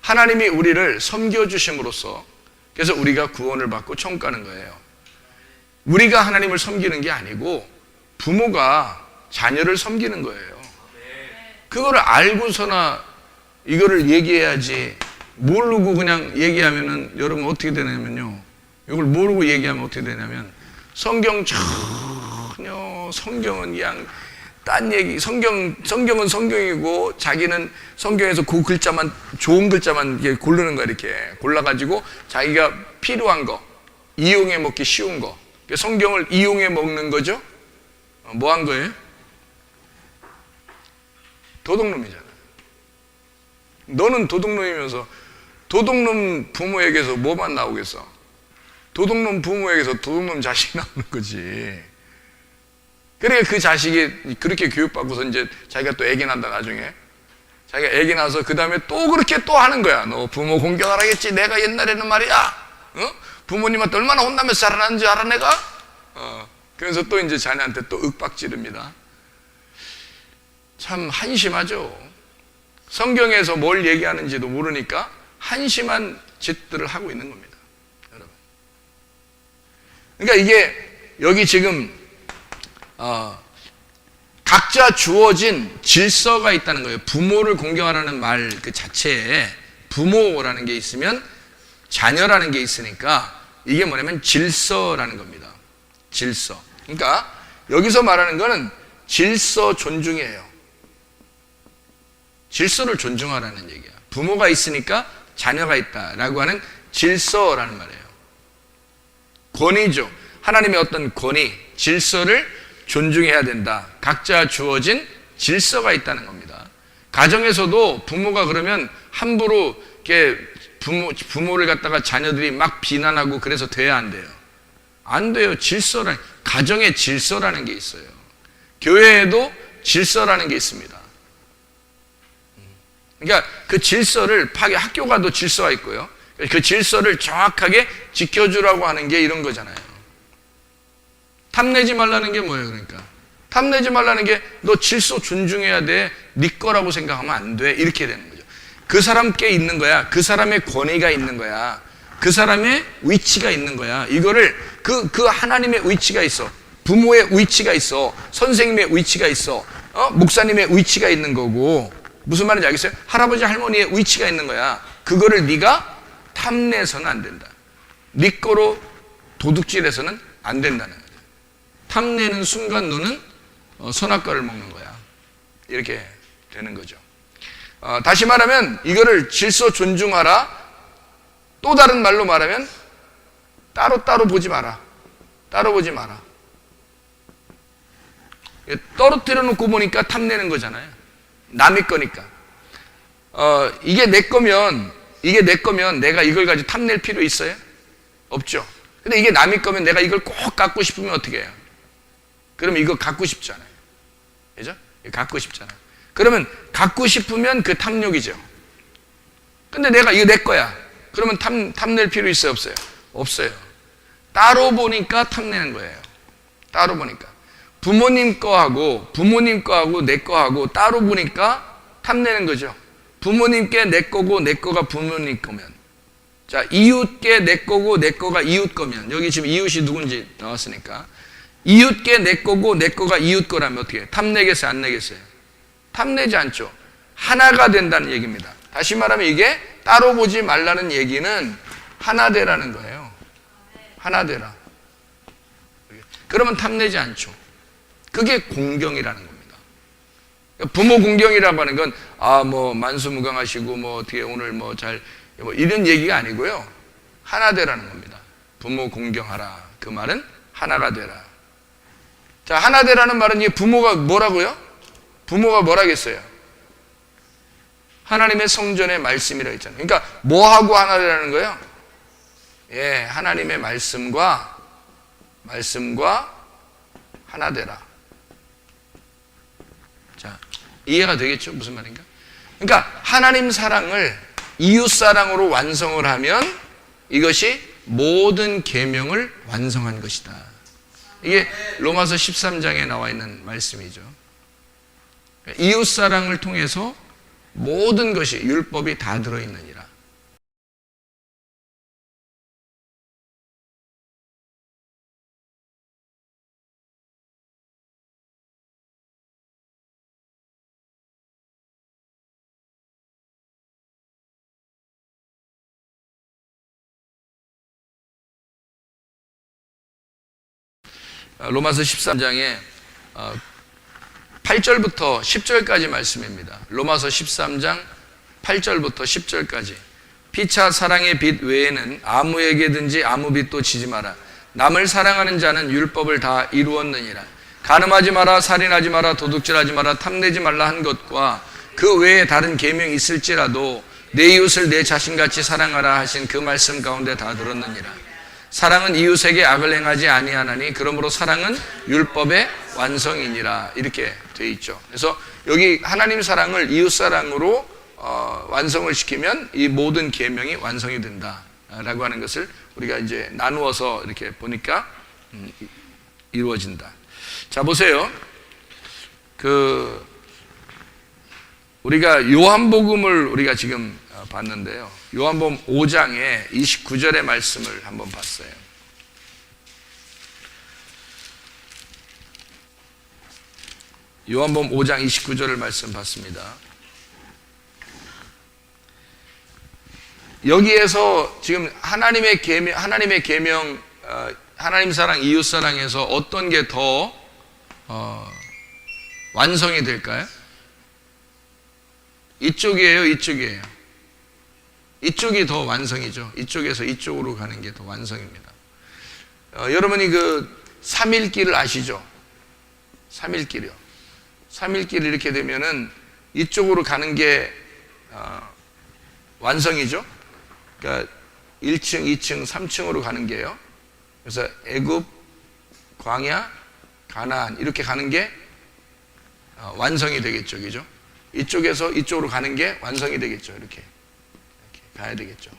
하나님이 우리를 섬겨주심으로써 그래서 우리가 구원을 받고 천국 가는 거예요. 우리가 하나님을 섬기는 게 아니고 부모가 자녀를 섬기는 거예요. 그거를 알고서나 이거를 얘기해야지. 모르고 그냥 얘기하면은 여러분 어떻게 되냐면요. 이걸 모르고 얘기하면 어떻게 되냐면 성경은 그냥 딴 얘기. 성경은 성경이고 자기는 성경에서 그 글자만 좋은 글자만 이렇게 고르는 거야. 이렇게 골라가지고 자기가 필요한 거 이용해 먹기 쉬운 거 성경을 이용해 먹는 거죠. 뭐 한 거예요? 도둑놈이잖아. 너는 도둑놈이면서 도둑놈 부모에게서 뭐만 나오겠어? 도둑놈 부모에게서 도둑놈 자식이 나오는 거지. 그러니까 그 자식이 그렇게 교육받고서 이제 자기가 또 애기 난다 나중에. 자기가 애기 나서 그 다음에 또 그렇게 또 하는 거야. 너 부모 공경하라겠지. 내가 옛날에는 말이야. 부모님한테 얼마나 혼나면서 자라는지 알아 내가? 그래서 또 이제 자녀한테 또 윽박지릅니다. 참 한심하죠. 성경에서 뭘 얘기하는지도 모르니까 한심한 짓들을 하고 있는 겁니다. 여러분. 그러니까 이게 여기 지금 각자 주어진 질서가 있다는 거예요. 부모를 공경하라는 말 그 자체에 부모라는 게 있으면 자녀라는 게 있으니까 이게 뭐냐면 질서라는 겁니다. 질서. 그러니까 여기서 말하는 거는 질서 존중이에요. 질서를 존중하라는 얘기야. 부모가 있으니까 자녀가 있다라고 하는 질서라는 말이에요. 권위죠. 하나님의 어떤 권위, 질서를 존중해야 된다. 각자 주어진 질서가 있다는 겁니다. 가정에서도 부모가 그러면 함부로 이렇게 부모를 갖다가 자녀들이 막 비난하고 그래서 돼야 안 돼요. 안 돼요. 가정의 질서라는 게 있어요. 교회에도 질서라는 게 있습니다. 그러니까 그 질서를 학교 가도 질서가 있고요. 그 질서를 정확하게 지켜주라고 하는 게 이런 거잖아요. 탐내지 말라는 게 뭐예요? 그러니까 탐내지 말라는 게 너 질서 존중해야 돼. 네 거라고 생각하면 안 돼. 이렇게 되는 거죠. 그 사람께 있는 거야. 그 사람의 권위가 있는 거야. 그 사람의 위치가 있는 거야. 이거를 그 하나님의 위치가 있어. 부모의 위치가 있어. 선생님의 위치가 있어. 목사님의 위치가 있는 거고. 무슨 말인지 알겠어요? 할아버지 할머니의 위치가 있는 거야. 그거를 네가 탐내서는 안 된다. 네 거로 도둑질해서는 안 된다는 거야. 탐내는 순간 너는 선악과를 먹는 거야. 이렇게 되는 거죠. 다시 말하면 이거를 질서 존중하라. 또 다른 말로 말하면 따로 보지 마라. 따로 보지 마라. 떨어뜨려 놓고 보니까 탐내는 거잖아요. 남의 거니까. 이게 내 거면 내가 이걸 가지고 탐낼 필요 있어요? 없죠. 근데 이게 남의 거면 내가 이걸 꼭 갖고 싶으면 어떻게 해요? 그러면 이거 갖고 싶잖아요. 그죠? 갖고 싶잖아요. 그러면 갖고 싶으면 그 탐욕이죠. 근데 내가 이거 내 거야. 그러면 탐낼 필요 있어요? 없어요? 없어요. 따로 보니까 탐내는 거예요. 따로 보니까. 부모님 거하고 내 거하고 따로 보니까 탐내는 거죠. 부모님께 내 거고 내 거가 부모님 거면, 자, 이웃께 내 거고 내 거가 이웃 거면, 여기 지금 이웃이 누군지 나왔으니까, 이웃께 내 거고 내 거가 이웃 거라면 어떻게 해요? 탐내겠어요? 안 내겠어요? 탐내지 않죠. 하나가 된다는 얘기입니다. 다시 말하면 이게 따로 보지 말라는 얘기는 하나 되라는 거예요. 하나 되라. 그러면 탐내지 않죠. 그게 공경이라는 겁니다. 부모 공경이라고 하는 건, 뭐, 만수무강하시고, 뭐, 어떻게 오늘 뭐 이런 얘기가 아니고요. 하나 되라는 겁니다. 부모 공경하라. 그 말은 하나가 되라. 자, 하나 되라는 말은 이 부모가 뭐라고요? 부모가 뭐라겠어요? 하나님의 성전의 말씀이라고 했잖아요. 그러니까 뭐하고 하나 되라는 거예요? 예, 하나님의 말씀과 하나 되라. 자, 이해가 되겠죠? 무슨 말인가? 그러니까 하나님 사랑을 이웃 사랑으로 완성을 하면 이것이 모든 계명을 완성한 것이다. 이게 로마서 13장에 나와 있는 말씀이죠. 이웃 사랑을 통해서 모든 것이 율법이 다 들어있느니라. 로마서 13장에 8절부터 10절까지 말씀입니다. 로마서 13장 8절부터 10절까지. 피차 사랑의 빛 외에는 아무에게든지 아무 빛도 지지 마라. 남을 사랑하는 자는 율법을 다 이루었느니라. 간음하지 마라, 살인하지 마라, 도둑질하지 마라, 탐내지 말라 한 것과 그 외에 다른 계명이 있을지라도 내 이웃을 내 자신같이 사랑하라 하신 그 말씀 가운데 다 들었느니라. 사랑은 이웃에게 악을 행하지 아니하나니 그러므로 사랑은 율법의 완성이니라. 이렇게 되어 있죠. 그래서 여기 하나님 사랑을 이웃 사랑으로 완성을 시키면 이 모든 계명이 완성이 된다라고 하는 것을 우리가 이제 나누어서 이렇게 보니까 이루어진다. 자, 보세요. 우리가 요한복음을 우리가 지금 봤는데요. 요한복음 5장에 29절의 말씀을 한번 봤어요. 요한복음 5장 29절을 말씀 봤습니다. 여기에서 지금 하나님의 계명, 하나님 사랑, 이웃 사랑에서 어떤 게 더 완성이 될까요? 이쪽이에요, 이쪽이에요? 이쪽이 더 완성이죠. 이쪽에서 이쪽으로 가는 게 더 완성입니다. 여러분이 그 3일길을 아시죠? 3일길이요. 3일길 이렇게 되면은 이쪽으로 가는 게 완성이죠. 그러니까 1층, 2층, 3층으로 가는 게요. 그래서 애굽, 광야, 가나안 이렇게 가는 게 완성이 되겠죠. 그죠? 이쪽에서 이쪽으로 가는 게 완성이 되겠죠. 이렇게 가야 되겠죠.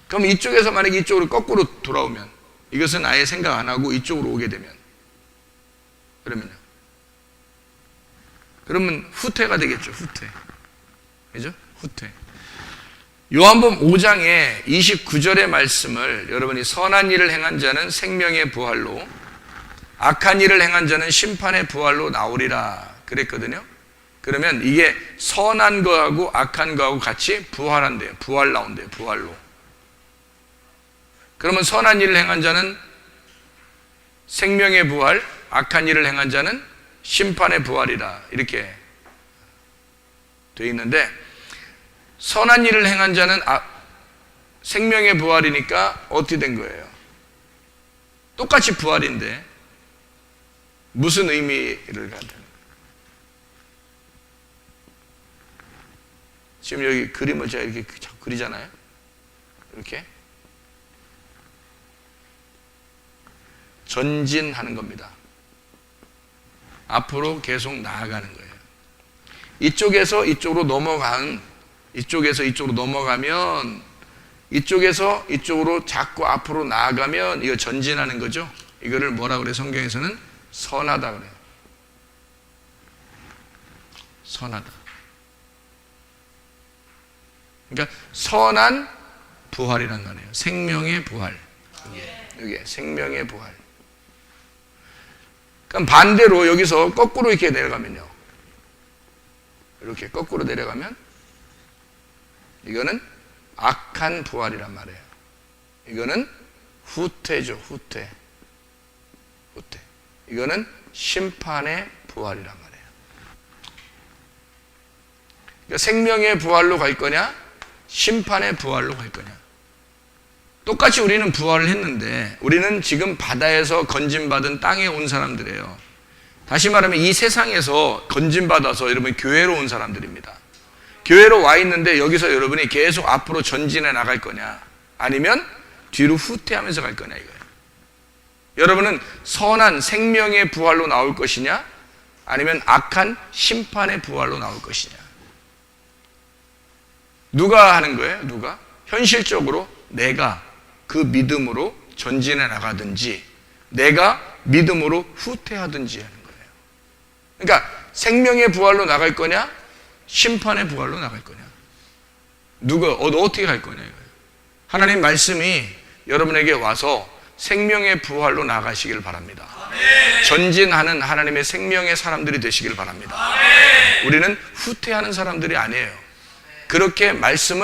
그럼 이쪽에서 만약에 이쪽으로 거꾸로 돌아오면, 이것은 아예 생각 안 하고 이쪽으로 오게 되면, 그러면 후퇴가 되겠죠. 후퇴. 그죠? 후퇴. 요한복음 5장의 29절의 말씀을 여러분이 선한 일을 행한 자는 생명의 부활로, 악한 일을 행한 자는 심판의 부활로 나오리라 그랬거든요. 그러면 이게 선한 거하고 악한 거하고 같이 부활한대요. 부활 나온대요. 부활로. 그러면 선한 일을 행한 자는 생명의 부활, 악한 일을 행한 자는 심판의 부활이라 이렇게 되어 있는데, 선한 일을 행한 자는 생명의 부활이니까 어떻게 된 거예요? 똑같이 부활인데 무슨 의미를 갖는 거예요? 지금 여기 그림을 제가 이렇게 자꾸 그리잖아요. 이렇게 전진하는 겁니다. 앞으로 계속 나아가는 거예요. 이쪽에서 이쪽으로 넘어가면 이쪽에서 이쪽으로 자꾸 앞으로 나아가면 이거 전진하는 거죠. 이거를 뭐라 그래요? 성경에서는 선하다 그래요. 선하다. 그러니까 선한 부활이란 말이에요. 생명의 부활. 이게 생명의 부활. 그럼 반대로 여기서 거꾸로 이렇게 내려가면요. 이렇게 거꾸로 내려가면 이거는 악한 부활이란 말이에요. 이거는 후퇴죠. 후퇴. 이거는 심판의 부활이란 말이에요. 그러니까 생명의 부활로 갈 거냐, 심판의 부활로 갈 거냐. 똑같이 우리는 부활을 했는데 우리는 지금 바다에서 건짐받은 땅에 온 사람들이에요. 다시 말하면 이 세상에서 건짐받아서 여러분 교회로 온 사람들입니다. 교회로 와 있는데 여기서 여러분이 계속 앞으로 전진해 나갈 거냐, 아니면 뒤로 후퇴하면서 갈 거냐 이거예요. 여러분은 선한 생명의 부활로 나올 것이냐, 아니면 악한 심판의 부활로 나올 것이냐. 누가 하는 거예요? 누가? 현실적으로 내가 그 믿음으로 전진해 나가든지 내가 믿음으로 후퇴하든지 하는 거예요. 그러니까 생명의 부활로 나갈 거냐, 심판의 부활로 나갈 거냐. 어떻게 갈 거냐 이거예요. 하나님 말씀이 여러분에게 와서 생명의 부활로 나가시길 바랍니다. 아멘. 전진하는 하나님의 생명의 사람들이 되시길 바랍니다. 아멘. 우리는 후퇴하는 사람들이 아니에요. 그렇게 말씀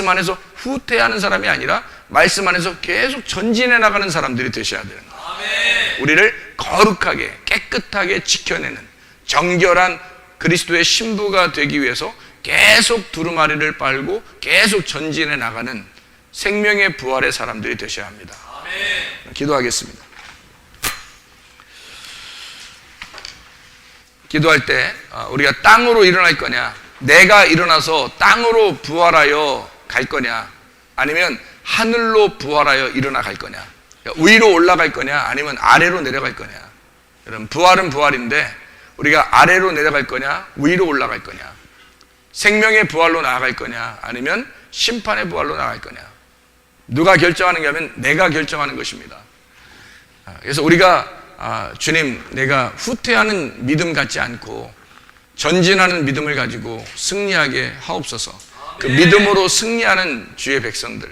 안에서 후퇴하는 사람이 아니라 말씀 안에서 계속 전진해 나가는 사람들이 되셔야 되는 거예요. 아멘. 우리를 거룩하게 깨끗하게 지켜내는 정결한 그리스도의 신부가 되기 위해서 계속 두루마리를 빨고 계속 전진해 나가는 생명의 부활의 사람들이 되셔야 합니다. 아멘. 기도하겠습니다. 기도할 때 우리가 땅으로 일어날 거냐, 내가 일어나서 땅으로 부활하여 갈 거냐, 아니면 하늘로 부활하여 일어나 갈 거냐, 위로 올라갈 거냐, 아니면 아래로 내려갈 거냐. 여러분, 부활은 부활인데 우리가 아래로 내려갈 거냐, 위로 올라갈 거냐, 생명의 부활로 나아갈 거냐, 아니면 심판의 부활로 나아갈 거냐. 누가 결정하는 게 하면 내가 결정하는 것입니다. 그래서 우리가 주님, 내가 후퇴하는 믿음 같지 않고 전진하는 믿음을 가지고 승리하게 하옵소서. 그 믿음으로 승리하는 주의 백성들,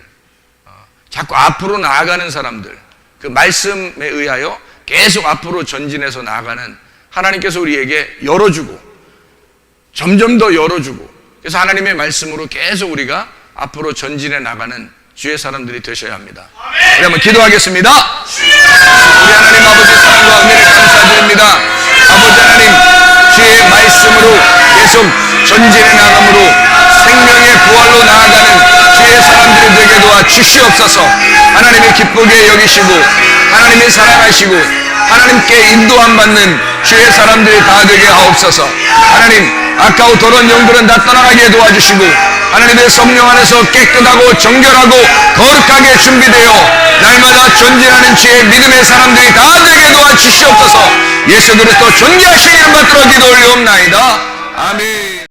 자꾸 앞으로 나아가는 사람들, 그 말씀에 의하여 계속 앞으로 전진해서 나아가는 하나님께서 우리에게 열어주고 점점 더 열어주고, 그래서 하나님의 말씀으로 계속 우리가 앞으로 전진해 나가는 주의 사람들이 되셔야 합니다. 우리 한번 기도하겠습니다. 우리 하나님 아버지 사랑과 은혜를 감사드립니다. 아버지 하나님, 주의 말씀으로 계속 전진해 나감으로 생명의 부활로 나아가는 주의 사람들이 되게 도와 주시옵소서. 하나님의 기쁘게 여기시고 하나님의 사랑하시고 하나님께 인도함 받는 주의 사람들이 다 되게 하옵소서. 하나님, 아까워 더러운 영들은 다 떠나가게 도와주시고 하나님의 성령 안에서 깨끗하고 정결하고 거룩하게 준비되어 날마다 전진하는 주의 믿음의 사람들이 다 되게 도와주시옵소서. 예수 그리스도 존귀하신 이름 받들어 기도 올리옵나이다. 아멘.